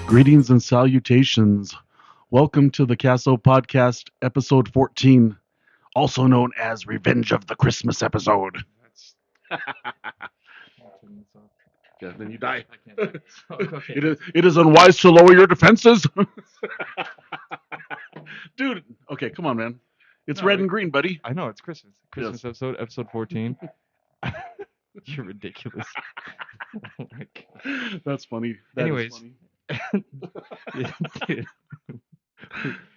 Greetings and salutations. Welcome to the Casso podcast, episode 14, also known as Revenge of the Christmas episode. That's Yeah, then you die. I can't. Okay. It is unwise to lower your defenses. Dude, okay, come on, man. It's No, red and green, buddy. I know it's Christmas. Christmas episode 14. You're ridiculous. Oh my God. That's funny. That is Anyways. funny. Dude,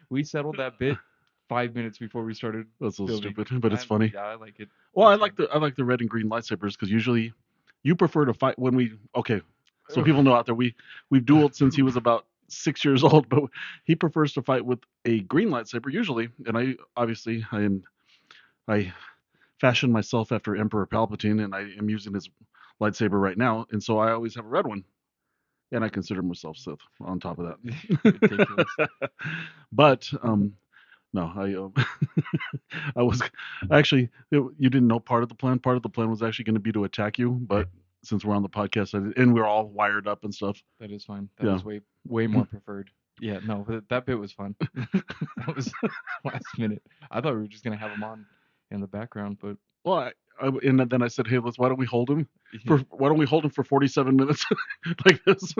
we settled that bit 5 minutes before we started. That's so filming. stupid, but it's funny. Yeah, I like it. Well, I It's like the red and green lightsabers because usually you prefer to fight when we so people know out there we've dueled since he was about 6 years old, but he prefers to fight with a green lightsaber usually, and I fashioned myself after Emperor Palpatine, and I am using his lightsaber right now, and so I always have a red one, and I consider myself Sith on top of ridiculous. that. But no, I was actually you didn't know part of the plan. Part of the plan was actually going to be to attack you, but since we're on the podcast and we're all wired up and stuff, That is fine. That Yeah. is way more preferred. Yeah, no, that bit was fun. That was last minute. I thought we were just gonna have him on in the background, but well, and then I said, hey, why don't we hold him for 47 minutes like this,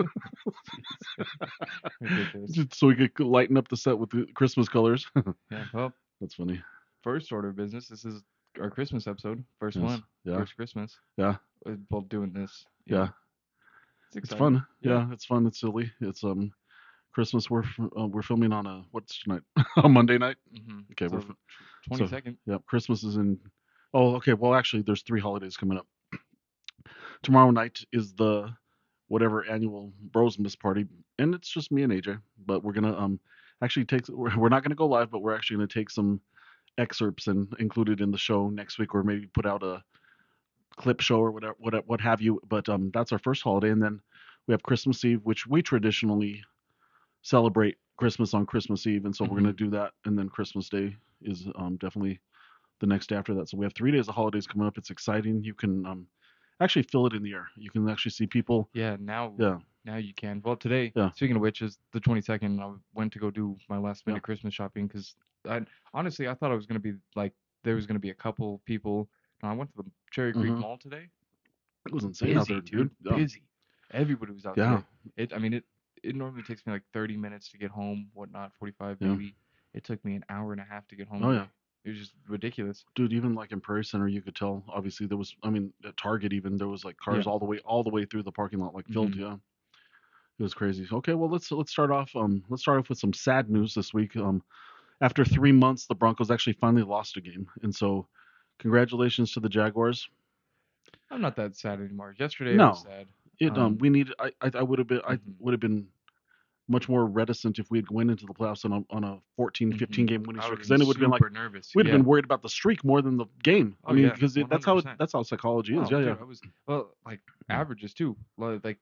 ridiculous. just so we could lighten up the set with the Christmas colors. Yeah, well, That's funny. first order of business. This is our Christmas episode. First Yes. one. Yeah. First Christmas. Yeah. We're both doing this. Yeah. It's It's exciting. fun. Yeah, it's fun. It's silly. It's Christmas. We're filming on what's tonight? On Monday night. Mm-hmm. Okay, So, we're 22nd. yeah. Christmas is in. Oh, okay. Well, actually, there's 3 holidays coming up. Tomorrow night is the whatever annual Brosmas party, and it's just me and AJ. But we're gonna actually we're not gonna go live, but we're actually gonna take some excerpts and include it in the show next week, or maybe put out a clip show or whatever, what have you. But that's our first holiday, and then we have Christmas Eve, which we traditionally celebrate Christmas on Christmas Eve, and so we're gonna do that, and then Christmas Day is definitely the next day after that. So we have 3 days of holidays coming up. It's exciting. You can actually feel it in the air. You can actually see people. Yeah, now you can. Well, today, Yeah. speaking of which, is the 22nd. I went to go do my last minute Yeah. Christmas shopping because honestly, I thought I was going to be like, there was going to be a couple people. No, I went to the Cherry Creek Mhm. Mall today. It was insane out Busy, there, dude. Yeah. Busy. Everybody was out Yeah. there. It normally takes me like 30 minutes to get home, whatnot, 45 Yeah. maybe. It took me an hour and a half to get home. Oh, today. yeah. It was just ridiculous. Dude, even like in Prairie Center, you could tell. Obviously, there was. I mean, at Target, even there was like cars Yeah. all the way through the parking lot, like filled. Mhm. Yeah, it was crazy. Okay, well let's start off. Let's start off with some sad news this week. After 3 months, the Broncos actually finally lost a game, and so congratulations to the Jaguars. I'm not that sad anymore. Yesterday I No, was sad. we needed. I would have been. I Mhm. would have been much more reticent if we had went into the playoffs on a 14, 15 game winning I streak, would've because then it would have been like super nervous. we'd have yeah. been worried about the streak more than the game. I Oh, mean, yeah, because that's 100%. how psychology is. Oh, Yeah, dude, I was like averages too. Like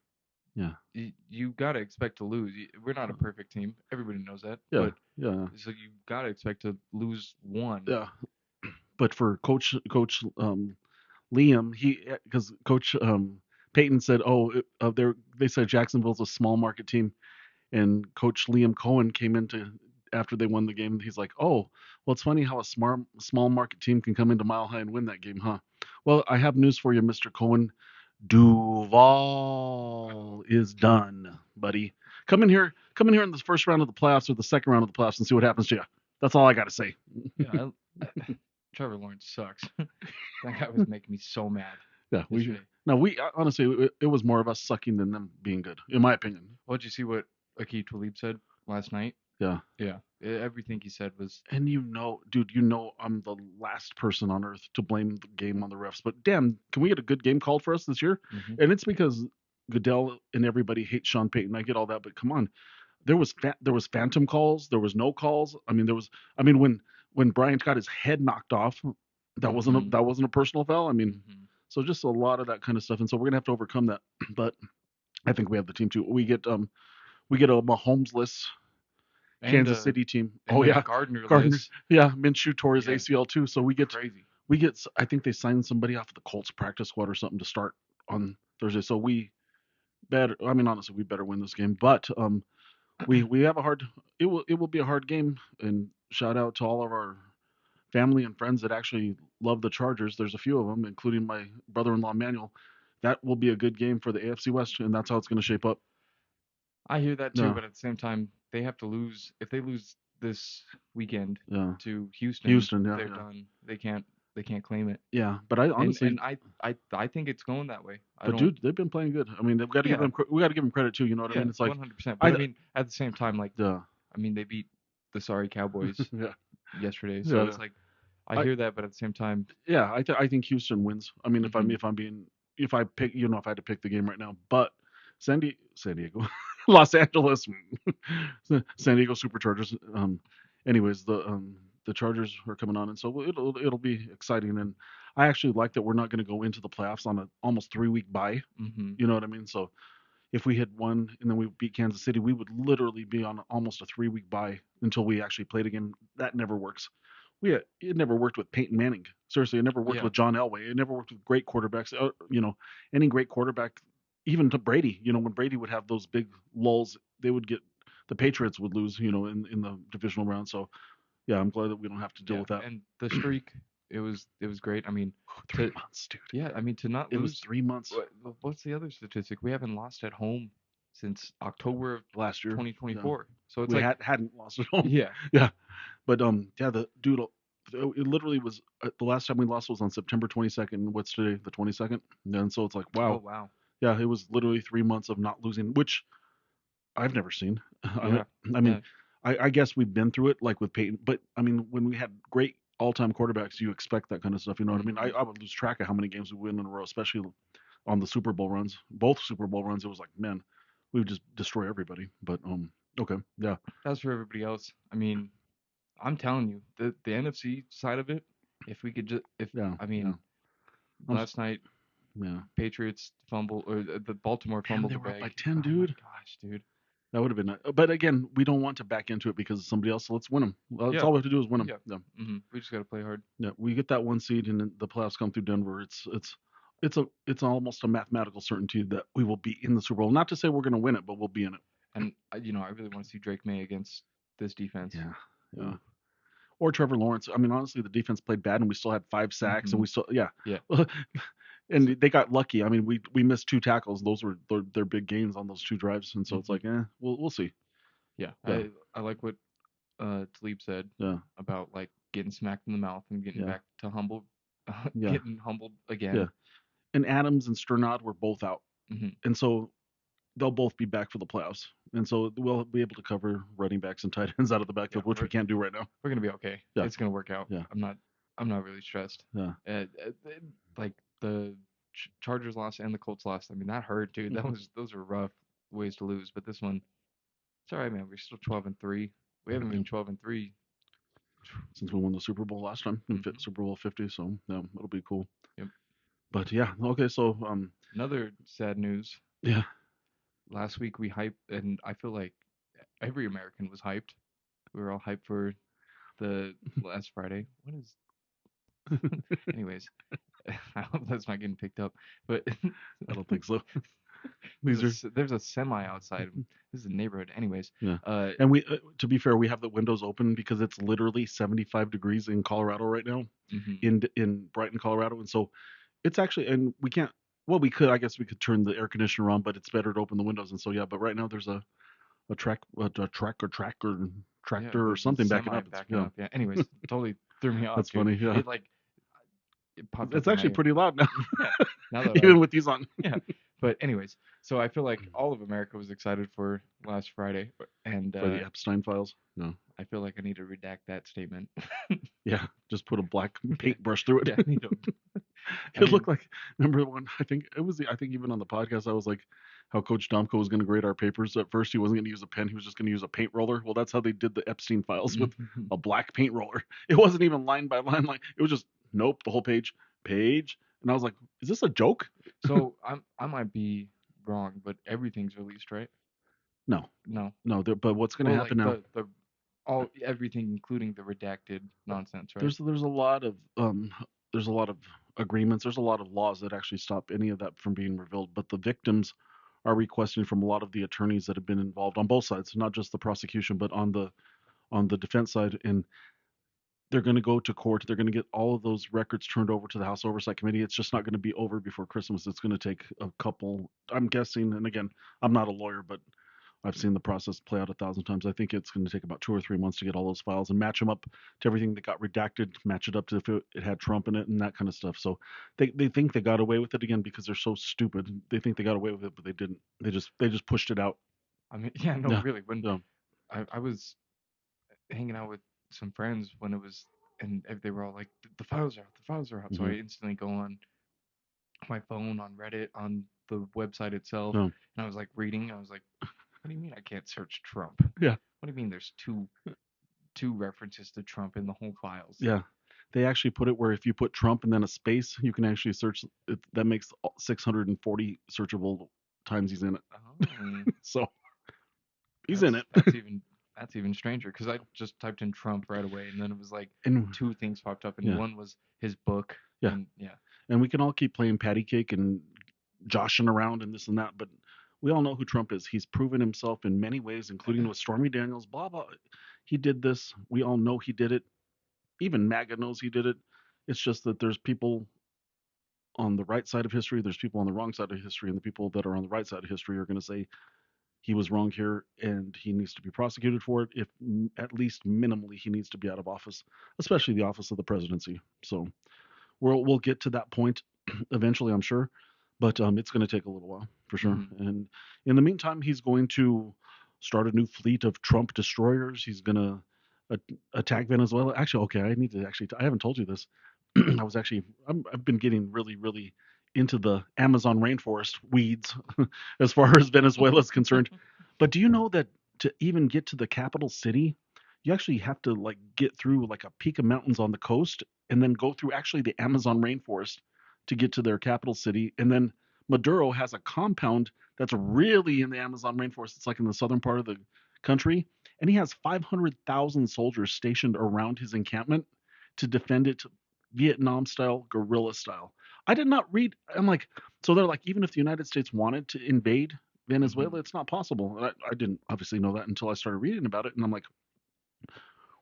Yeah. you gotta expect to lose. We're not a perfect team. Everybody knows that. yeah, But yeah, so you gotta expect to lose one. yeah. But for Coach Liam, because Coach Peyton said, they said Jacksonville's a small market team, and Coach Liam Cohen came into after they won the game. He's like, oh, well, it's funny how a small market team can come into Mile High and win that game, huh? Well, I have news for you, Mr. Cohen. Duval is done, buddy. Come in here in the first round of the playoffs or the second round of the playoffs and see what happens to you. That's all I got to say. Yeah, Trevor Lawrence sucks. That guy was making me so mad. Yeah, yesterday. honestly, it was more of us sucking than them being good, in my opinion. Well, did you see what Akeem Talib said last night? Yeah. Yeah. Everything he said was. And dude, I'm the last person on earth to blame the game on the refs. But damn, can we get a good game called for us this year? Mhm. And it's because Goodell and everybody hates Sean Payton. I get all that, but come on, there was phantom calls. There was no calls. I mean, when Bryant got his head knocked off, that wasn't a personal foul. I mean, Mhm. so just a lot of that kind of stuff. And so we're gonna have to overcome that. But I think we have the team too. We get a Mahomes-less Kansas City team. And Oh then yeah, Gardner. yeah. Minshew tore his Yeah. ACL too. So we get. Crazy. I think they signed somebody off of the Colts practice squad or something to start on Thursday. So we better. I mean, honestly, we better win this game. But we have a hard. It will be a hard game. And shout out to all of our family and friends that actually love the Chargers. There's a few of them, including my brother-in-law Manuel. That will be a good game for the AFC West, and that's how it's going to shape up. I hear that too, Yeah, but at the same time, they have to lose. If they lose this weekend yeah. to Houston, Houston, yeah, they're yeah, done. They can't claim it. yeah. But I And honestly, and I think it's going that way. I but don't. dude, they've been playing good. I mean, they've got to give Yeah, them. We got to give them credit too. You know what I yeah, mean? It's like, 100%. But I, I mean, at the same time, like, yeah, I mean, they beat the sorry Cowboys yeah, yesterday, so yeah. it's like I I, hear that, but at the same time, yeah. I think Houston wins. I mean, hmm if I'm being, if I pick, if I had to pick the game right now, but San Diego, Los Angeles, San Diego Superchargers. Anyways, the Chargers are coming on, and so it'll be exciting. And I actually like that we're not going to go into the playoffs on a almost 3 week bye. hmm You know what I mean? So if we had won and then we beat Kansas City, we would literally be on almost a 3 week bye until we actually played again. That never works. It never worked with Peyton Manning. Seriously, it never worked yeah, with John Elway. It never worked with great quarterbacks. Any great quarterback, even to Brady. When Brady would have those big lulls, they would get the Patriots would lose. In the divisional round. So yeah, I'm glad that we don't have to deal yeah, with that. and the streak, it was great. I mean, three to months, dude. yeah, I mean to not It was lose. 3 months What's the other statistic? We haven't lost at home since October of last year. Yeah, 2024. So it's we like, hadn't lost at home. yeah. Yeah, but yeah, the dude, it literally was the last time we lost was on September 22nd. What's today? The 22nd. And so it's like, Oh wow, wow. yeah, it was literally 3 months of not losing, which I've never seen. I mean, Yeah. I mean, Yeah. I guess we've been through it like with Peyton, but I mean, when we had great all-time quarterbacks, you expect that kind of stuff. You know what I mean? I, hmm I would lose track of how many games we win in a row, especially on the Super Bowl runs. Both Super Bowl runs, it was like, man, we would just destroy everybody. But okay, yeah, As for everybody else, I mean, I'm telling you, the NFC side of it, if we could just, if yeah, I yeah. mean, I'm, last night yeah. Patriots fumble or the Baltimore Man, fumbled they the were up by bag. 10, Oh my dude. gosh, dude. That would have been nice. But again, we don't want to back into it because of somebody else. So let's win them. Well, that's Yeah. all we have to do is win them. Yeah. Yeah, We just gotta play hard. yeah. We get that one seed, and then the playoffs come through Denver. It's almost a mathematical certainty that we will be in the Super Bowl. Not to say we're going to win it, but we'll be in it. And I really want to see Drake May against this defense. Yeah, yeah. Ooh. Or Trevor Lawrence. I mean, honestly, the defense played bad, and we still had 5 sacks, and hmm we still, yeah. Yeah. And So, they got lucky. I mean, we missed 2 tackles. Those were their big gains on those 2 drives, and so it's hmm like, we'll see. Yeah. Yeah, I like what Talib said yeah, about like getting smacked in the mouth and getting yeah, back to humble, yeah, getting humbled yeah. again. And Adams and Sternad were both out, hmm and so they'll both be back for the playoffs, and so we'll be able to cover running backs and tight ends out of the Yeah, backfield, which we can't do right now. we're gonna be okay. Yeah, It's gonna work out. yeah, I'm not really stressed. yeah. Like the Chargers lost and the Colts lost. I mean that hurt, dude. Mhm. Those are rough ways to lose. But this one, it's all right, man. We're still 12-3. We haven't Yeah. been 12-3. Since we won the Super Bowl last time in hmm Super Bowl 50, so yeah, it'll be cool. Yep. But yeah, okay, so Another sad news. yeah, Last week we hyped, and I feel like every American was hyped. We were all hyped for the last Friday. What is? Anyways, I hope that's not getting picked up. But I don't think so. These are there's a semi outside. This is a neighborhood. Anyways, yeah, uh, and we to be fair, we have the windows open because it's literally 75 degrees in Colorado right now, mhm. in Brighton, Colorado, and so it's actually, and we can't. Well, we could, I guess, we could turn the air conditioner on, but it's better to open the windows, and so yeah. But right now there's a Yeah, tractor or the something backing semi up. It's backing up. Yeah. Anyways, totally threw me off, that's dude. funny. Yeah, It like it popped up it's in actually my pretty loud now, yeah. Now that I even with these on. yeah. But anyways, so I feel like all of America was excited for last Friday, and For the Epstein files. No. I feel like I need to redact that statement. Yeah, just put a black Yeah. paintbrush through it. Yeah. I need to. I It looked mean, like, remember when I think it was I think even on the podcast I was like how Coach Domko was going to grade our papers. At first he wasn't going to use a pen, he was just going to use a paint roller. Well, that's how they did the Epstein files with a black paint roller. It wasn't even line by line, like it was just nope, the whole page. And I was like, is this a joke? so I might be wrong, but everything's released, right? No, No. no. But what's going to Well, happen like now? the all everything, including the redacted nonsense, right? There's a lot of agreements. There's a lot of laws that actually stop any of that from being revealed. But the victims are requesting from a lot of the attorneys that have been involved on both sides, not just the prosecution, but on the defense side, and they're going to go to court. They're going to get all of those records turned over to the House Oversight Committee. It's just not going to be over before Christmas. It's going to take a couple, I'm guessing, and again, I'm not a lawyer, but I've seen the process play out 1,000 times. I think it's going to take about 2 or 3 months to get all those files and match them up to everything that got redacted, match it up to if it had Trump in it and that kind of stuff. So they think they got away with it again because they're so stupid. They think they got away with it, but they didn't. They just pushed it out. I mean, yeah, no, Yeah, really. When yeah, I was hanging out with some friends when it was, and they were all like, the files are out, the files are out. So I hmm instantly go on my phone, on Reddit, on the website itself, yeah, and I was like reading. I was like, what do you mean I can't search Trump? yeah, What do you mean there's two references to Trump in the whole files? yeah. They actually put it where if you put Trump and then a space, you can actually search. That makes 640 searchable times he's in it. Oh, So he's in that's it. that's even that's even stranger because I just typed in Trump right away, and then it was like And two things popped up, and yeah, one was his book, yeah. and yeah. And we can all keep playing patty cake and joshing around and this and that, but we all know who Trump is. He's proven himself in many ways, including with Stormy Daniels, blah, blah. He did this. We all know he did it. Even MAGA knows he did it. It's just that there's people on the right side of history, there's people on the wrong side of history, and the people that are on the right side of history are going to say he was wrong here and he needs to be prosecuted for it. If at least minimally, he needs to be out of office, especially the office of the presidency. So we'll get to that point eventually, I'm sure, but it's going to take a little while for sure. Hmm. And in the meantime, he's going to start a new fleet of Trump destroyers. He's going to attack Venezuela. Actually, okay, I need to actually. I haven't told you this. I was actually. I've been getting really, really into the Amazon rainforest weeds as far as Venezuela is concerned. But do you know that to even get to the capital city, you actually have to like get through like a peak of mountains on the coast and then go through actually the Amazon rainforest to get to their capital city. And then Maduro has a compound that's really in the Amazon rainforest. It's like in the southern part of the country. And he has 500,000 soldiers stationed around his encampment to defend it Vietnam style, guerrilla style. I did not read. I'm like, so they're like, even if the United States wanted to invade Hmm. Venezuela, it's not possible. I didn't obviously know that until I started reading about it. And I'm like,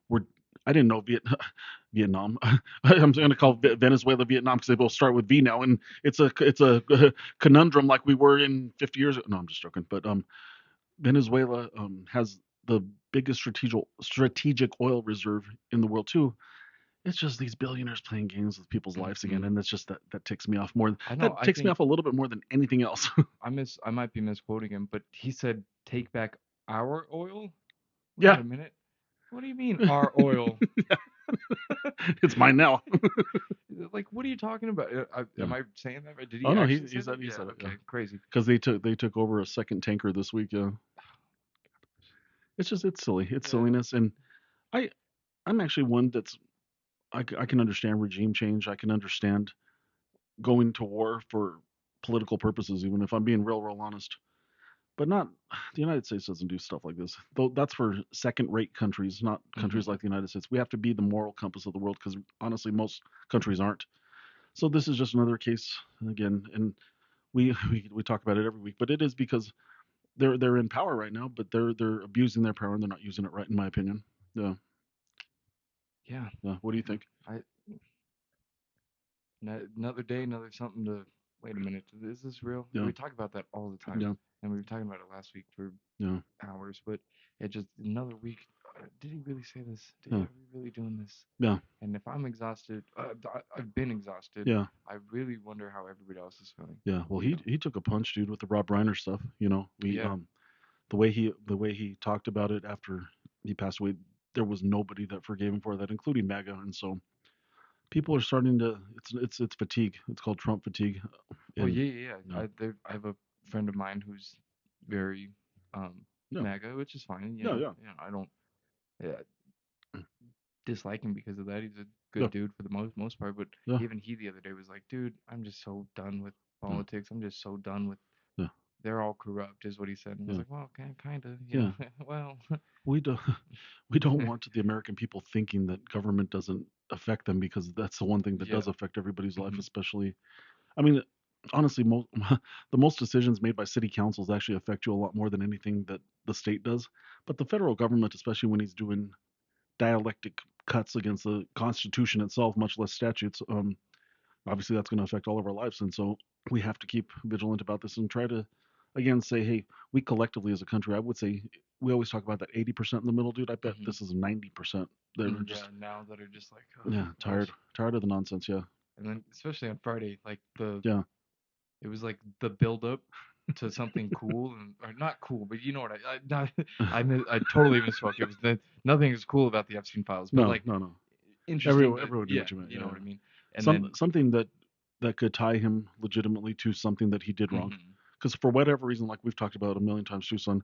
we're I didn't know Vietnam. I'm going to call Venezuela Vietnam because they both start with V now, and it's a conundrum like we were in 50 years ago. No, I'm just joking. But Venezuela has the biggest strategic oil reserve in the world too. It's just these billionaires playing games with people's lives again, Hmm. and that's just that ticks me off more. I know. That I ticks me think off a little bit more than anything else. I might be misquoting him, but he said take back our oil. Wait Yeah, a minute. What do you mean our oil? it's mine now. Like, what are you talking about? Yeah. Am I saying that right? Did he Oh no, he actually say he that? said he Yeah. said it. Yeah, Okay. Crazy. because they took over a second tanker this week. Yeah, it's silly. It's Yeah. silliness, and I I'm actually one that's I can understand regime change. I can understand going to war for political purposes, even if I'm being real honest. But not the United States doesn't do stuff like this. Though that's for second-rate countries, not countries Hmm. like the United States. We have to be the moral compass of the world because honestly, most countries aren't. So this is just another case again, and we talk about it every week, but it is because they're in power right now, but they're abusing their power and they're not using it right, in my opinion. Yeah, Yeah. yeah. What do you Yeah. think? I Another day, another something to. Wait a minute. Is this real? Yeah, We talk about that all the time, yeah, and we were talking about it last week for yeah, hours. But it just another week. Did he really say this? yeah, Are we really doing this? yeah, And if I'm exhausted, I've been exhausted. yeah, I really wonder how everybody else is feeling. yeah. Well, You he know? he took a punch, dude, with the Rob Reiner stuff. We Yeah. the way he talked about it after he passed away, there was nobody that forgave him for that, including MAGA. And so people are starting to it's fatigue. It's called Trump fatigue. Oh And yeah, yeah, yeah, yeah. I have a friend of mine who's very yeah, MAGA, which is fine. yeah, yeah, I don't uh, dislike him because of that. He's a yeah, good dude for the most part. But yeah, even he the other day was like, dude, I'm just so done with yeah, politics. I'm just so done with yeah, they're all corrupt, is what he said. And I was yeah, like, well, okay, kind of, yeah. well, We don't we don't want the American people thinking that government doesn't affect them because that's the one thing that yeah. does affect everybody's life, Hmm. especially. I mean, honestly, most the most decisions made by city councils actually affect you a lot more than anything that the state does. But the federal government, especially when he's doing dialectic cuts against the Constitution itself, much less statutes, obviously that's going to affect all of our lives. And so we have to keep vigilant about this and try to, again, say, hey, we collectively as a country, I would say, we always talk about that 80% in the middle, dude. I bet Hmm. this is 90% that are Yeah, just, now that are just like, oh, yeah, what? tired of the nonsense. Yeah, And then especially on Friday, like the yeah, it was like the build up to something cool and or not cool, but you know what I not, I totally misspoke. It was that nothing is cool about the Epstein files, but no, like no, no. interesting, Everyone, but everyone knew yeah, what you meant. you know Yeah, what I mean. And then something that could tie him legitimately to something that he did wrong. hmm Because for whatever reason, like we've talked about a million times too, son,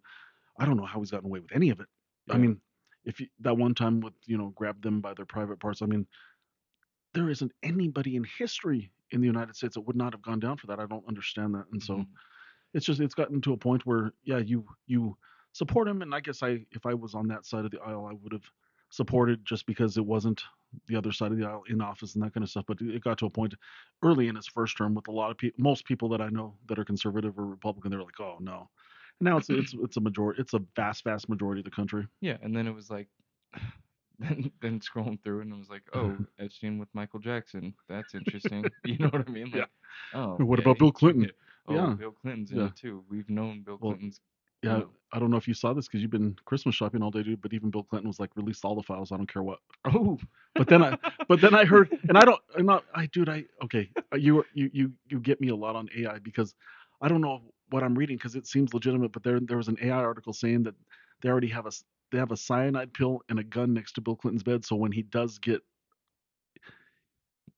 I don't know how he's gotten away with any of it. I yeah. mean, if you, that one time with grab them by their private parts, I mean, there isn't anybody in history in the United States that would not have gone down for that. I don't understand that, and so Hmm. it's gotten to a point where yeah, you support him, and I guess if I was on that side of the aisle, I would have supported just because it wasn't the other side of the aisle in office and that kind of stuff. But it got to a point early in his first term with a lot of people, most people that I know that are conservative or Republican, they're like, oh no. And now it's a majority, it's a vast majority of the country. Yeah, and then it was like then scrolling through and it was like, oh, Epstein with Michael Jackson. That's interesting. You know what I mean? Yeah. Like, oh, What about okay. Bill Clinton? Oh, Yeah, Bill Clinton's in yeah. it too. We've known Bill Well, Clinton's, you yeah. know. I don't know if you saw this because you've been Christmas shopping all day, dude. But even Bill Clinton was like, release all the files. I don't care what. Oh. But then I, but then I heard, and I don't, I'm not, I, dude, I, okay, you get me a lot on AI because I don't know what I'm reading because it seems legitimate, but there was an AI article saying that they already have they have a cyanide pill and a gun next to Bill Clinton's bed, so when he does get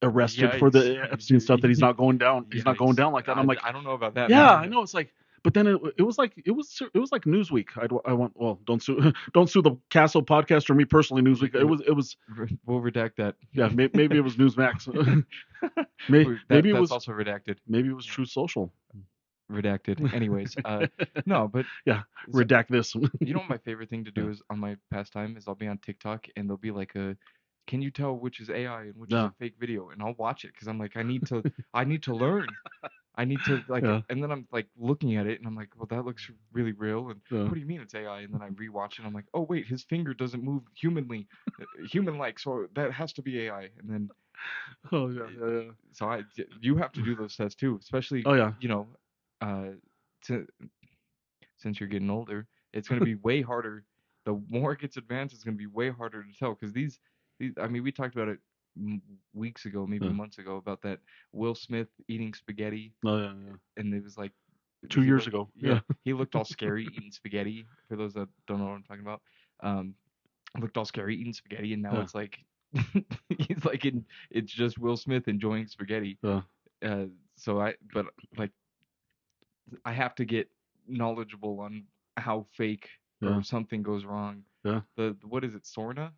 arrested for Yikes. the Epstein stuff, that he's not going Yikes. down like that. I'm like, I don't know about that, yeah, man. I know, it's like, but then it was like Newsweek. I want, well, don't sue don't sue the Casso podcast or me personally. Newsweek. It was We'll redact that. yeah, maybe it was Newsmax. Maybe it was That's also redacted. maybe it was Yeah. True Social. Redacted. Anyways, no, but Yeah, so, redact this. you know what my favorite thing to Yeah, do is on my pastime is I'll be on TikTok and there'll be like a, can you tell which is AI and which is yeah, a fake video? And I'll watch it because I'm like, I need to learn. I need to like, yeah, and then I'm like looking at it and I'm like, well, that looks really real. And yeah. what do you mean it's AI? And then I rewatch it and I'm like, oh wait, his finger doesn't move human-like, so that has to be AI. And then Oh yeah, yeah, yeah. so you have to do those tests too, especially Oh yeah, uh, to, since you're getting older, it's going to be way harder. The more it gets advanced, it's going to be way harder to tell because these, I mean, we talked about it weeks ago, maybe yeah. months ago, about that Will Smith eating spaghetti, Oh yeah, yeah. and it was like, 2 years ago. yeah, Yeah, he looked all scary eating spaghetti. For those that don't know what I'm talking about, um, looked all scary eating spaghetti, and now yeah, it's like he's like it's just Will Smith enjoying spaghetti. yeah, Uh, but like I have to get knowledgeable on how fake or yeah, something goes wrong. yeah, What is it, Sorna?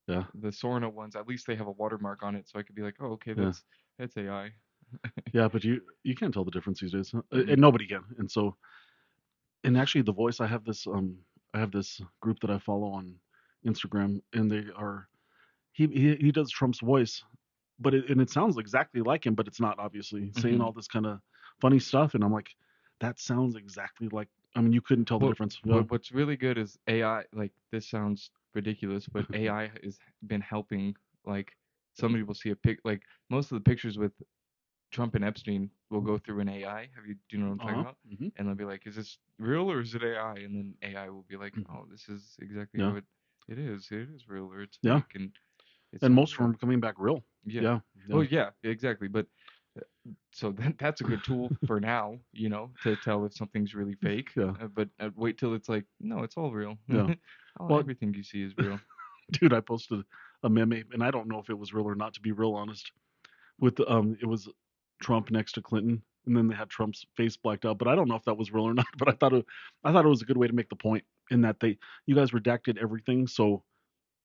yeah, The Sorna ones, at least they have a watermark on it, so I could be like, oh, okay, yeah. that's AI. Yeah, but you can't tell the difference these days, huh? And Mm-mm. nobody can. And so, and actually, the voice, I have this group that I follow on Instagram, and they are he does Trump's voice, but it sounds exactly like him, but it's not, obviously saying Mm-hmm. all this kind of funny stuff, and I'm like, that sounds exactly like. I mean, you couldn't tell the What difference. Yeah. what's really good is AI. Like this sounds ridiculous, but AI has been helping. Like somebody will see a pic. Like most of the pictures with Trump and Epstein will go through an AI. Do you know what I'm Uh talking huh. about? Hmm. And they'll be like, "Is this real or is it AI?" And then AI will be like, "Oh, this is exactly Yeah. how it is. It is real or it's Yeah. fake, and it's And not most of them real." are coming back real. Yeah. Yeah. Yeah. Well, yeah, exactly. But so that's a good tool for now, to tell if something's really fake. Yeah. But wait till it's like, no, it's all real. Yeah. Oh, Well, everything you see is real. dude, I posted a meme, and I don't know if it was real or not. To be real honest, with it was Trump next to Clinton, and then they had Trump's face blacked out. But I don't know if that was real or not. But I thought it was a good way to make the point in that you guys redacted everything. So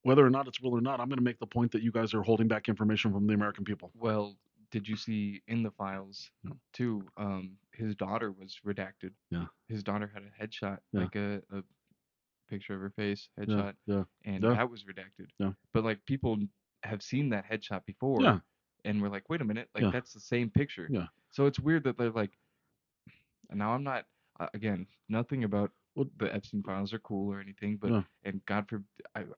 whether or not it's real or not, I'm going to make the point that you guys are holding back information from the American people. Well, did you see in the files too? His daughter was redacted. Yeah, His daughter had a headshot, yeah, like a picture of her face, yeah, headshot, yeah, and yeah, that was redacted. yeah, But like people have seen that headshot before, yeah. and we're like, wait a minute, like Yeah. that's the same picture. Yeah. So it's weird that they're like, now I'm not again nothing about Well, the Epstein files are cool or anything, but yeah. and God forbid,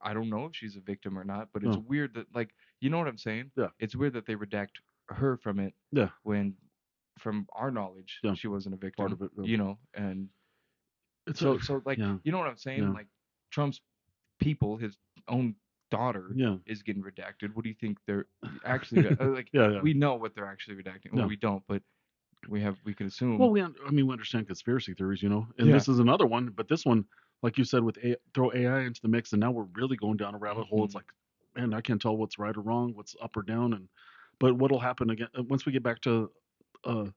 I don't know if she's a victim or not, but it's Yeah. weird that like you know what I'm saying? Yeah. It's weird that they redact her from it Yeah. when from our knowledge Yeah. she wasn't a Part victim, of it. you know, and It's a. so like Yeah. you know what I'm saying? Yeah. Like Trump's people, his own daughter Yeah. is getting redacted. What do you think they're actually like? Yeah. Yeah. We know what they're actually redacting. Well, Yeah. we don't, but we could assume. Well, I mean, we understand conspiracy theories, and Yeah. this is another one. But this one, like you said, with throw AI into the mix, and now we're really going down a rabbit hole. It's Hmm. like, man, I can't tell what's right or wrong, what's up or down, but what'll happen again once we get back to uh,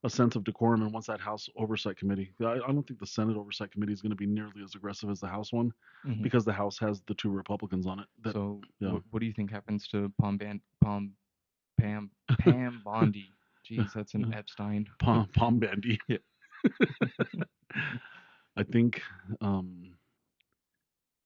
a sense of decorum, and once that House Oversight Committee, I don't think the Senate Oversight Committee is going to be nearly as aggressive as the House one, Hmm. because the House has the two Republicans on it. That So yeah, what do you think happens to Pam Bondi? Jeez, that's an yeah. Epstein. Palm Bandy. Yeah. I think um,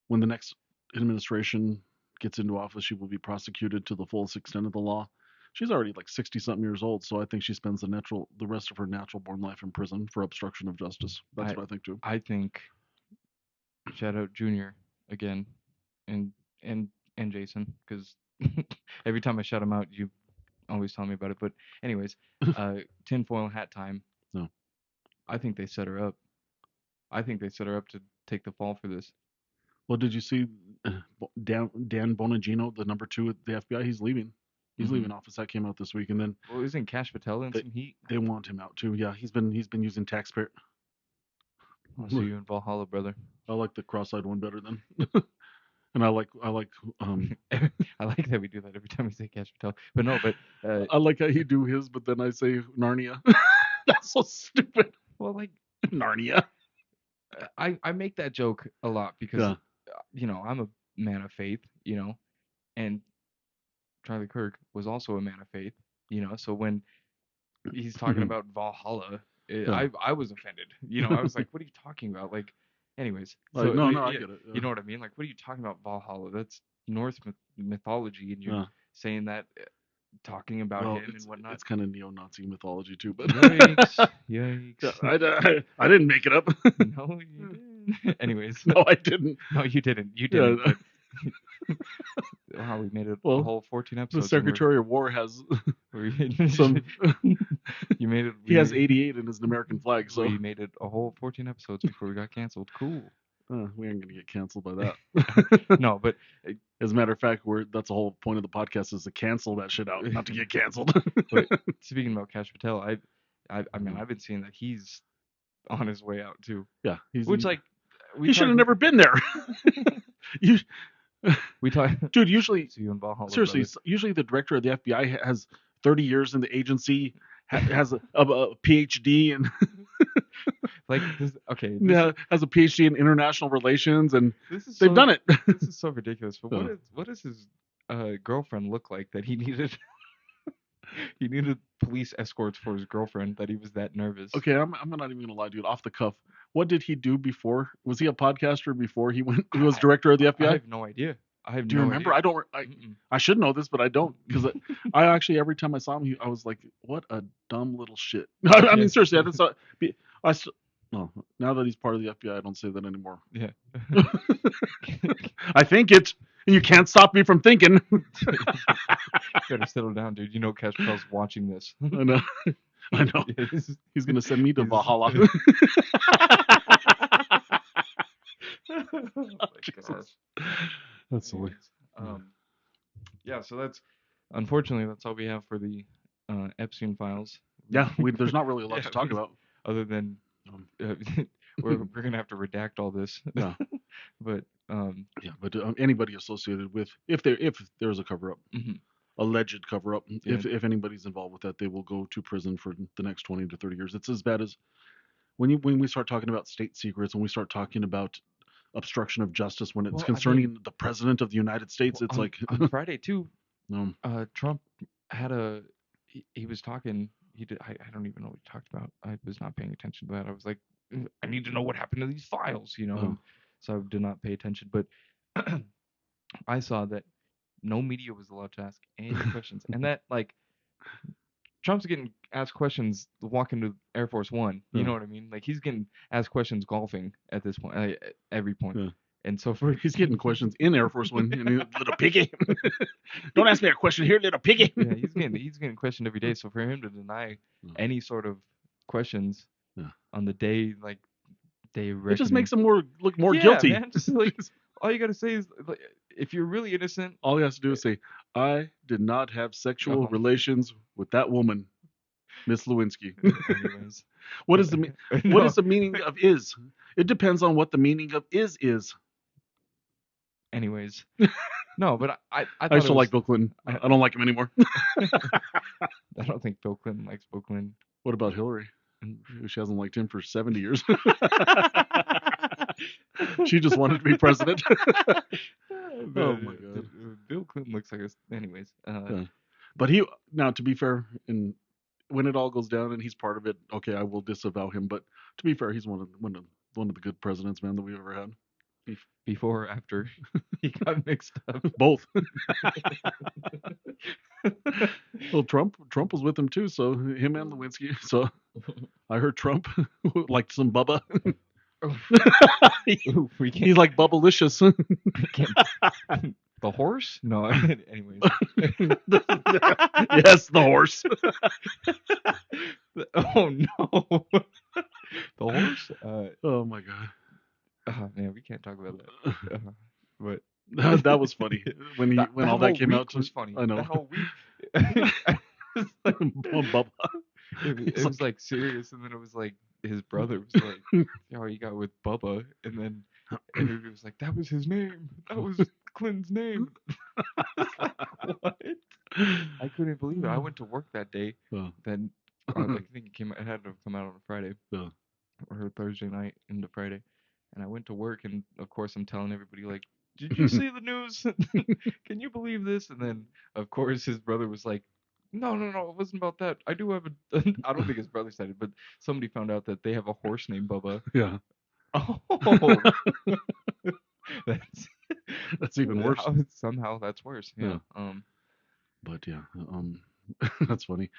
when the next administration gets into office, she will be prosecuted to the fullest extent of the law. She's already like 60 something years old, so I think she spends the rest of her natural born life in prison for obstruction of justice. That's I what I think too. I think shout out Junior again, and and and Jason because every time I shout him out, you always tell me about it. But anyways, tinfoil hat time. No. I think they set her up. I think they set her up to take the fall for this. Well, did you see Dan Bonagino, the number two at the FBI? He's leaving. He's Hmm. leaving office. That came out this week, and then Well, isn't Cash Patel in they some heat? they want him out too. Yeah, he's been using taxpayer. I'll see you in Valhalla, brother. I like the cross-eyed one better than, and I like I like that we do that every time we say Cash Patel. But no, but uh, I like how you do his, but then I say Narnia. That's so stupid. well, like Narnia. I make that joke a lot because Yeah. I'm a man of faith, and Charlie Kirk was also a man of faith, So when he's talking about Valhalla, Yeah. I was offended. I was like, what are you talking about? Like, anyways, Like so no, no, I yeah, get it. you Yeah. know what I mean? Like, what are you talking about Valhalla? That's Norse mythology, and you're Yeah. saying that talking about Well, him and whatnot. it's kind of neo-Nazi mythology too, but Yikes! yeah, Yikes! I didn't make it up. No, you didn't. Anyways, No, I didn't. no, you didn't. You Yeah. didn't. But wow, we made it a Well, whole 14 the episodes, and Secretary of War has some. we're you made it. He has 88 in his American flag, so We made it a whole 14 episodes before we got canceled. Cool. we ain't gonna get canceled by that. No, but As a matter of fact, that's the whole point of the podcast is to cancel that shit out, not to get canceled. but speaking about Cash Patel, I mean, Yeah. I've been seeing that he's on his way out too. Yeah, Which like we he should talked have never been there. you, we talked. dude, usually See you in Valhalla, seriously, brother. usually the director of the FBI has 30 years in the agency, has a PhD, and Like this. Okay, yeah, has a PhD in international relations, and this is they've so done it. this is so ridiculous. But Uh, what does his girlfriend look like that he needed? He needed police escorts for his girlfriend. That he was that nervous. okay, I'm not even gonna lie, dude. Off the cuff, what did he do before? Was he a podcaster before he went? He was I director of the I FBI. have no idea. I have Do you no remember? idea. I don't. Mm-mm. I should know this, but I don't because I actually every time I saw him, I was like, "What a dumb little shit." I Yeah. mean, seriously, I just saw. I no, now that he's part of the FBI, I don't say that anymore. Yeah. I think it, and you can't stop me from thinking. Better settle down, dude. You know Cash Patel's watching this. I know. I know. He's gonna send me to Valhalla. Oh my Jesus. gosh. That's silly. Anyways, yeah. So unfortunately that's all we have for the Epstein files. Yeah, there's not really a lot Yeah, to talk about. other than Um, uh, we're gonna have to redact all this. yeah, But yeah, but anybody associated with if there's a cover up, mhm, alleged cover up, yeah. if anybody's involved with that, they will go to prison for the next 20 to 30 years. It's as bad as when we start talking about state secrets, when we start talking about obstruction of justice, when it's Well, I concerning mean, the president of the United States, well, it's like on Friday too, no, Trump had he was talking. He did. I don't even know what he talked about. I was not paying attention to that. I was like, I need to know what happened to these files, oh, and so I did not pay attention. But I saw that no media was allowed to ask any questions, and that like Trump's getting asked questions walking to Air Force One. You Yeah, know what I mean? Like he's getting asked questions golfing at this point, at every point. yeah. And so for He's getting questions in Air Force One, and little piggy. Don't ask me a question here, little piggy. yeah, he's getting questioned every day. So for him to deny any sort of questions Yeah. on the day like day of It just reckoning, makes him look more yeah, guilty. man, just like all you gotta say is like, if you're really innocent, All he has to do is say, "I did not have sexual um, relations with that woman, Miss Lewinsky." anyways, What is the what is no, the meaning of is? It depends on what the meaning of is. anyways, no, but I I thought used it to like was. Bill Clinton. I, I don't like him anymore. I don't think Bill Clinton likes Bill Clinton. What about Hillary? She hasn't liked him for 70 years. She just wanted to be president. Oh my god. Bill Clinton looks like a. Anyways, Yeah. But he now, to be fair, in when it all goes down and he's part of it, okay, I will disavow him. But to be fair, he's one of the good presidents, man, that we've ever had. before or after he got mixed up. Both. Well, Trump was with him too, so him and Lewinsky. So I heard Trump liked some Bubba. Ooh, we He's can't. like Bubblicious. We can't. The horse? No. Anyways. Yes, the horse. Oh no. The horse? Oh my god. Oh, man, we can't talk about that. But That was funny when that all that whole came out. week was funny. I know. That whole week. It's like, Bubba. it He's was like serious, and then it was like his brother was like, "Oh, you got with Bubba," and then everybody was like, "That was his name. That was Clinton's name." It's like, what? I couldn't believe it. I went to work that day. Uh, Then I think it had to come out on a Friday uh, or Thursday night into Friday, and I went to work, and of course I'm telling everybody like, "Did you see the news? Can you believe this?" And then of course his brother was like, "No, no, no, it wasn't about that. I do have a." I don't think his brother said it, but somebody found out that they have a horse named Bubba. yeah, Oh, that's that's even worse. somehow that's worse. Yeah, Yeah. but yeah, that's funny.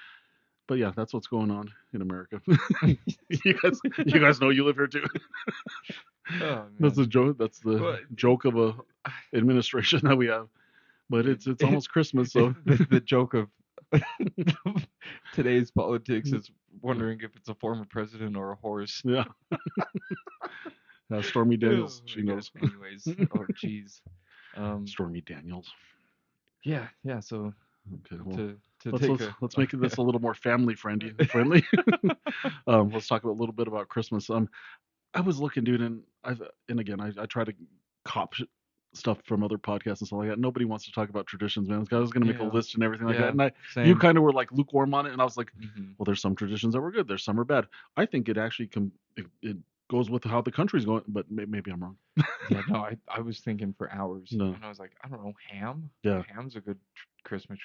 But yeah, that's what's going on in America. You guys know you live here too. Oh That's man. the joke. That's the But joke of a administration that we have. But it's almost Christmas, so the joke of today's politics is wondering if it's a former president or a horse. yeah. Stormy Oh Daniels, my she god. knows. Anyways, oh jeez. Stormy Daniels. Yeah, yeah. So Okay, well, to let's take let's a let's make this a little more family friendly. Let's talk about a little bit about Christmas. I was looking, dude, and again, I try to cop stuff from other podcasts and stuff like that. Nobody wants to talk about traditions, man. I was gonna make a yeah, list and everything like that, yeah, and you same. kind of were like lukewarm on it, and I was like, Hmm. well, there's some traditions that were good, there's some are bad. I think it actually it goes with how the country's going, but maybe I'm wrong. Yeah, no, I was thinking for hours, No, and I was like, I don't know, ham. yeah, Ham's a good Christmas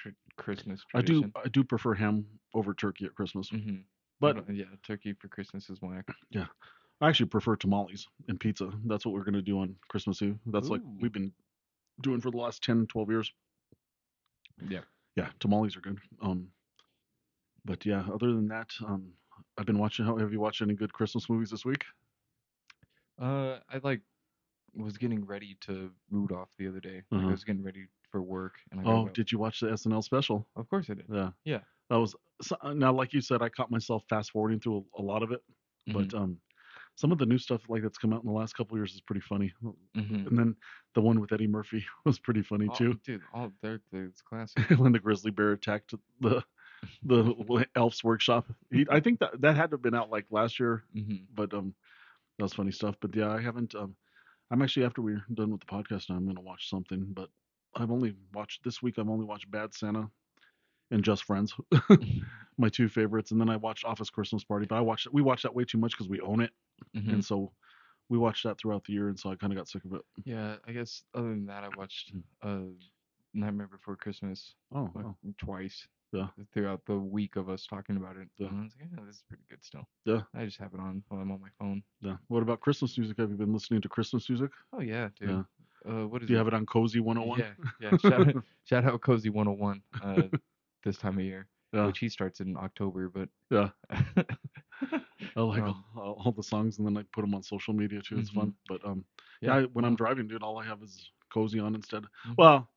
I do tradition. I do prefer ham over turkey at Christmas, Hmm. I but don't. Yeah, turkey for Christmas is whack. yeah, I actually prefer tamales and pizza. That's what we're gonna do on Christmas Eve. That's like Ooh. we've been doing for the last 10, 12 years. Yeah. Yeah, tamales are good. But yeah, other than that, I've been watching. Have you watched any good Christmas movies this week? I like was getting ready to root off the other day. Like I Uh-huh. was getting ready for work, and I got Oh, up. did you watch the SNL special? Of course I did. Yeah, Yeah. that was now, like you said, I caught myself fast forwarding through a lot of it, Mhm. but some of the new stuff like that's come out in the last couple of years is pretty funny. Mhm. And then the one with Eddie Murphy was pretty funny Oh, too. dude, all it's classic. When the grizzly bear attacked the elf's workshop. I think that had to have been out like last year, Mhm. but that was funny stuff. But yeah, I haven't. I'm actually, after we're done with the podcast now, I'm gonna watch something. But I've only watched this week. I've only watched Bad Santa and Just Friends, my two favorites. And then I watched Office Christmas Party. But we watched that way too much because we own it, Mhm. and so we watched that throughout the year, and so I kind of got sick of it. Yeah, I guess other than that, I watched Nightmare Before Christmas Oh, like oh, twice yeah, throughout the week of us talking about it, yeah, and I was like, yeah, this is pretty good still. yeah, I just have it on while I'm on my phone. yeah. What about Christmas music? Have you been listening to Christmas music? Oh yeah, dude. Yeah. What is Do you it? have it on Cozy 101? Yeah, yeah. Shout out Cozy 101. This time of year. Yeah, which he starts in October, but yeah. I like um, all the songs, and then I put them on social media too. It's hmm fun. But yeah, yeah, when I'm no, driving, dude, all I have is Cozy on instead. hmm Well,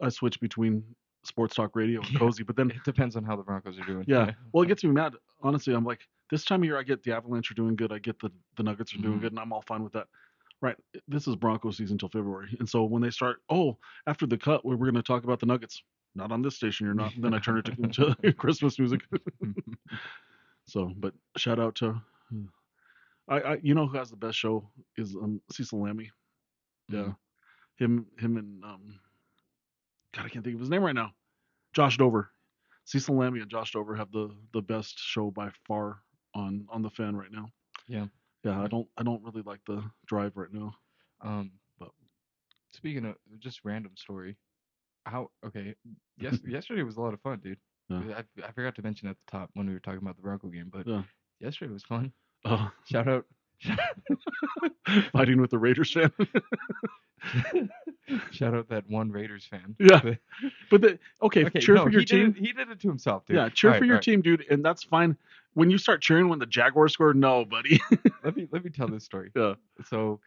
I switch between sports talk radio and yeah, Cozy, but then it depends on how the Broncos are doing. yeah, Yeah, well, it gets me mad. Honestly, I'm like, this time of year, I get the Avalanche are doing good. I get the Nuggets are doing hmm good, and I'm all fine with that. Right. This is Broncos season till February. And so when they start, oh, after the cut, we're going to talk about the Nuggets. Not on this station, you're not. Then I turn it to Christmas music. So, but shout out to, you know who has the best show is Cecil Lammy. Yeah. mm, Him and, God, I can't think of his name right now. Josh Dover. Cecil Lammy and Josh Dover have the best show by far on the fan right now. yeah. Yeah, Mm. I don't really like the drive right now, Um, but speaking of just random story, how okay, yesterday was a lot of fun, dude. yeah, I forgot to mention at the top when we were talking about the Bronco game, but yeah. yesterday was fun. Uh, Shout out, Fighting with the Raiders fan. shout out that one Raiders fan. Yeah, but okay, Okay, cheer no, for your he did it. team. He did it to himself, dude. Yeah, All cheer right, for all your right. team, dude, and that's fine. When you start cheering when the Jaguars score, no, buddy. Let me tell this story. Yeah, So,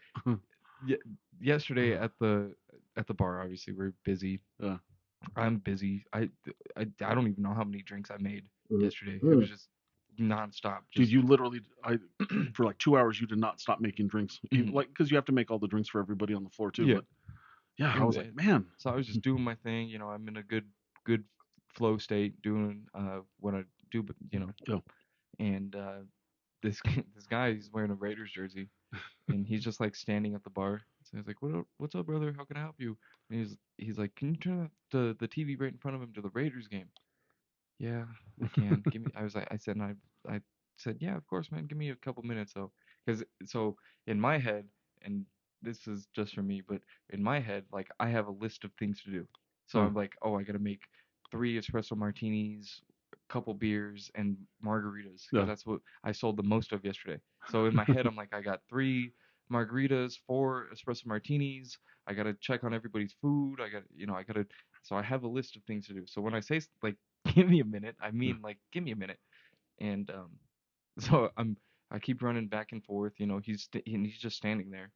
y yesterday at the bar, obviously we're busy. yeah. I'm busy. I don't even know how many drinks I made yesterday. It was just nonstop. Dude, Just you literally, for like 2 hours, you did not stop making drinks, mhm. like because you have to make all the drinks for everybody on the floor too. Yeah. But yeah, I And was like, man, so I was just doing my thing. You know, I'm in a good flow state, doing what I do. But you know, yeah, and this guy, he's wearing a Raiders jersey, and he's just like standing at the bar. So he's like, what's up, brother? How can I help you? And he's like, can you turn up the TV right in front of him to the Raiders game? Yeah, I can. Give me. I was like, I said, and I said, yeah, of course, man. Give me a couple minutes, though, because so in my head, and this is just for me, but in my head, like I have a list of things to do. So yeah, I'm like, oh, I gotta make 3 espresso martinis, a couple beers, and margaritas, because yeah, that's what I sold the most of yesterday. So in my head, I'm like, I got 3 margaritas, 4 espresso martinis. I gotta check on everybody's food. I gotta. So I have a list of things to do. So when I say like give me a minute. I yeah, mean, like, give me a minute. And so I keep running back and forth. You know, and he's just standing there,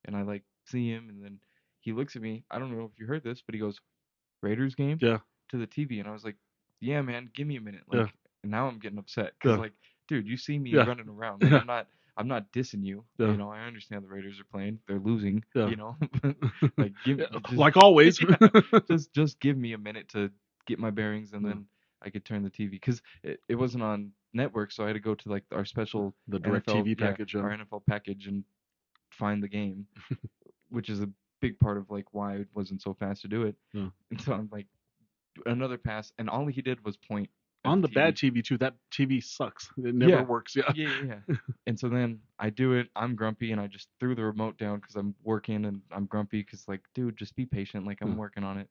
and I like see him, and then he looks at me. I don't know if you heard this, but he goes, "Raiders game," yeah, to the TV, and I was like, "Yeah, man, give me a minute." yeah, Like, and now I'm getting upset because yeah, like, dude, you see me yeah, running around. Like, yeah, I'm not dissing you. yeah, You know, I understand the Raiders are playing. They're losing. yeah. You know, like give Yeah, you just like always. yeah, just give me a minute to get my bearings, and Yeah. then I could turn the TV because it wasn't on network, so I had to go to like our special The direct NFL, TV yeah, package. Yeah, our NFL package and find the game, which is a big part of like why it wasn't so fast to do it. yeah. And so I'm like another pass, and all he did was point at On the the bad TV. TV too, that TV sucks. It never Yeah, works. Yeah. yeah, yeah, yeah. And so then I do it. I'm grumpy, and I just threw the remote down because I'm working, and I'm grumpy because like, dude, just be patient. Like Yeah. I'm working on it.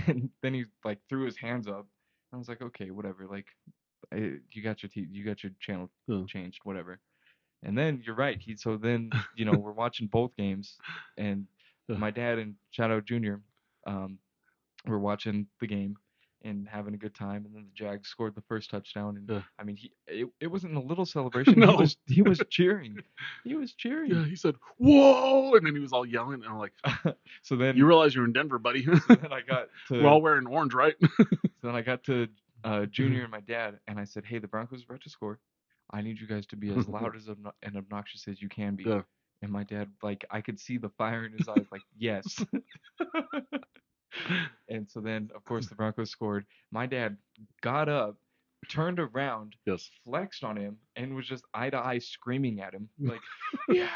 And then he like threw his hands up. I was like, okay, whatever. Like, you got your channel Yeah. changed, whatever. And then you're right. So then we're watching both games, and Yeah. my dad and shout out Junior, um, were watching the game and having a good time. And then the Jags scored the first touchdown, and Yeah. I mean, it wasn't a little celebration. He No. was he was cheering, he was cheering. Yeah. He said, "Whoa!" and then he was all yelling, and I'm like, So "You then realize you're in Denver, buddy? so then I got We're to all wearing orange, right?" So then I got to Junior and my dad, and I said, "Hey, the Broncos are about to score. I need you guys to be as loud as and obnoxious as you can be." Yeah. And my dad, like, I could see the fire in his eyes, like, yes. And so then, of course, the Broncos scored. My dad got up, turned around, Yes. flexed on him, and was just eye to eye screaming at him, like, yeah.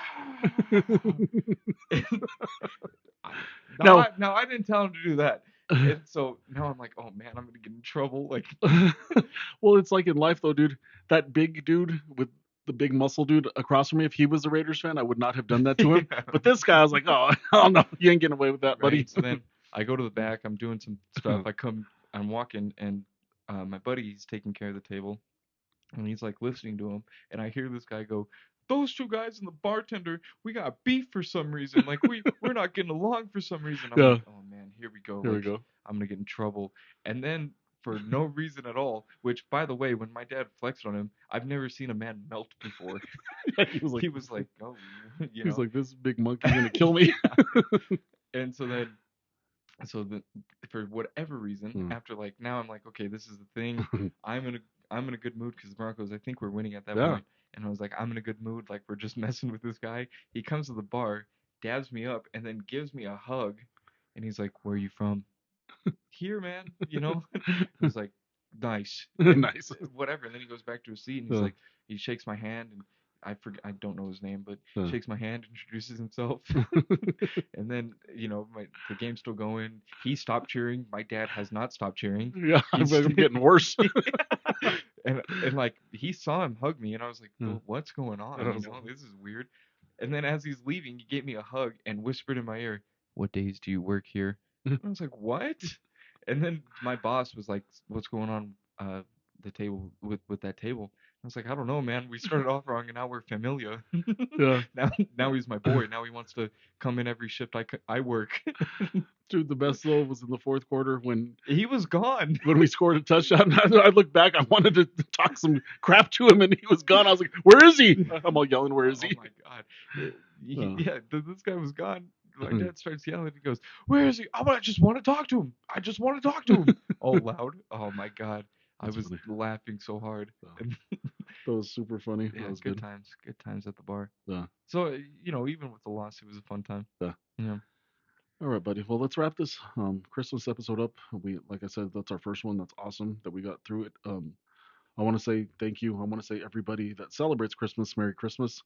I, Now, now I didn't tell him to do that. And so now I'm like, oh man, I'm gonna get in trouble. Like, well, it's like in life though, dude. That big dude with the big muscle dude across from me, if he was a Raiders fan, I would not have done that to him. yeah, But this guy, I was like, oh, oh no, you ain't getting away with that, buddy. right. So then I go to the back. I'm doing some stuff. I'm walking, and my buddy, he's taking care of the table, and he's like listening to him, and I hear this guy go, "Those two guys and the bartender, we got beef for some reason. Like we're not getting along for some reason." I'm Yeah, like, "Oh man, here we go. here we Like go. I'm gonna get in trouble." And then for no reason at all. Which, by the way, when my dad flexed on him, I've never seen a man melt before. He was like, He was like, oh, you he's know, like, this big monkey's gonna kill me. yeah. And so then so the for whatever reason, Mm. after like now I'm like, okay, this is the thing. I'm in a I'm in a good mood because the Broncos, I think we're winning at that Yeah. point. And I was like, I'm in a good mood. Like we're just messing with this guy. He comes to the bar, dabs me up, and then gives me a hug. And he's like, "Where are you from?" "Here, man." I was like, "Nice." And Nice. whatever. And then he goes back to his seat and he's Uh, like, he shakes my hand and I don't know his name, but uh. shakes my hand, introduces himself. And then, the game's still going. He stopped cheering. My dad has not stopped cheering. Yeah, I'm He's getting worse. and like he saw him hug me and I was like, Uh, What's going I on? was like, This is weird." And then as he's leaving, he gave me a hug and whispered in my ear, "What days do you work here?" And I was like, "What?" And then my boss was like, "What's going on the table with that table?" I was like, "I don't know, man. We started off wrong and now we're familia." yeah. Now he's my boy. Now he wants to come in every shift I work. Dude, the best though was in the fourth quarter He was gone. when we scored a touchdown. I looked back. I wanted to talk some crap to him, and he was gone. I was like, "Where is he?" I'm all yelling, "Where is Oh he?" my God. Uh, Yeah, this guy was gone. My dad starts yelling. He goes, "Where is he? I just want to talk to him. I just want to talk to him." All loud. Oh my God. I that's was funny. laughing so hard. And That was super funny. That yeah, was good. good times at the bar. Yeah, So, even with the loss, it was a fun time. yeah. Yeah. All right, buddy. Well, let's wrap this Christmas episode up. Like I said, that's our first one. That's awesome that we got through it. I want to say thank you. I want to say everybody that celebrates Christmas, Merry Christmas.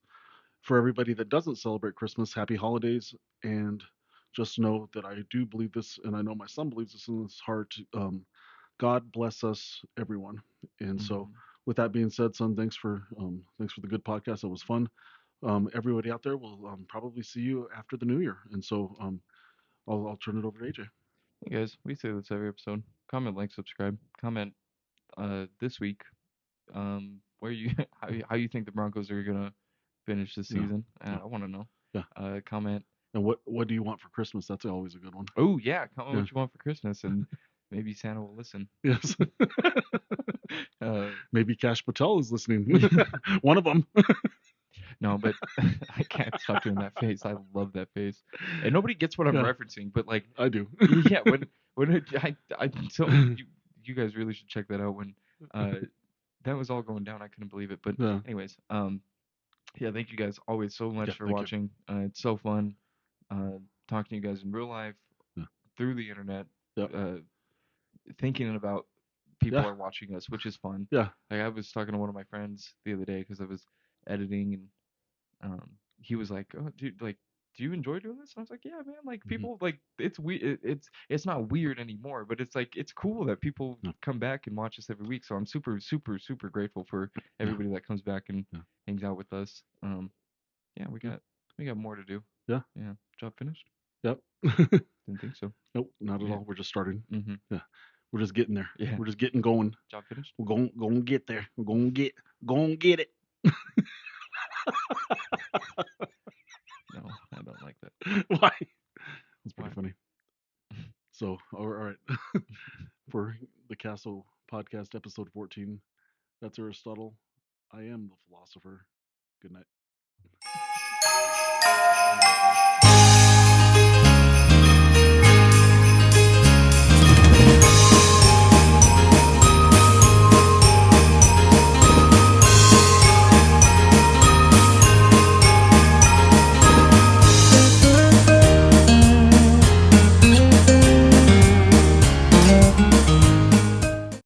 For everybody that doesn't celebrate Christmas, Happy Holidays. And just know that I do believe this, and I know my son believes this in his heart. God bless us, everyone. And so, Hmm. with that being said, son, thanks for the good podcast. It was fun. Everybody out there will probably see you after the new year. And so, I'll turn it over to AJ. Hey guys, we say this every episode. Comment, like, subscribe. Comment this week where you how you think the Broncos are gonna finish this Yeah, season. yeah, I want to know. yeah. Comment. And what do you want for Christmas? That's always a good one. Oh yeah, comment Yeah. what you want for Christmas, and maybe Santa will listen. Yes. uh, Maybe Cash Patel is listening. One of them. no, but I can't stop doing that face. I love that face, and nobody gets what I'm Yeah, referencing. But like, I do. yeah, I so you guys really should check that out when uh that was all going down. I couldn't believe it. But Yeah. anyways, yeah, thank you guys always so Yeah. much for Thank you. watching. It's so fun talking to you guys in real life, Yeah. through the internet, Yeah. uh, thinking about people Yeah. are watching us, which is fun. Yeah. Like I was talking to one of my friends the other day because I was editing, and he was like, "Oh, dude, like, do you enjoy doing this?" And I was like, "Yeah, man. Like, Hmm. people like it's it's not weird anymore, but it's like it's cool that people Yeah. come back and watch us every week. So I'm super, super, super grateful for Yeah. everybody that comes back and Yeah. hangs out with us. Yeah, Yeah. we got more to do. Yeah. Yeah, job finished? Yep. Didn't think so. Nope. Not at Yeah. all. We're just starting. Mm-hmm. Yeah. We're just getting there. Yeah. We're just getting going. Job finished? We're going to get there. We're going to get it. No, I don't like that. Why? That's pretty Why? funny. So, all right. For the Casso podcast, episode 14, that's Aristotle. I am the philosopher. Good night.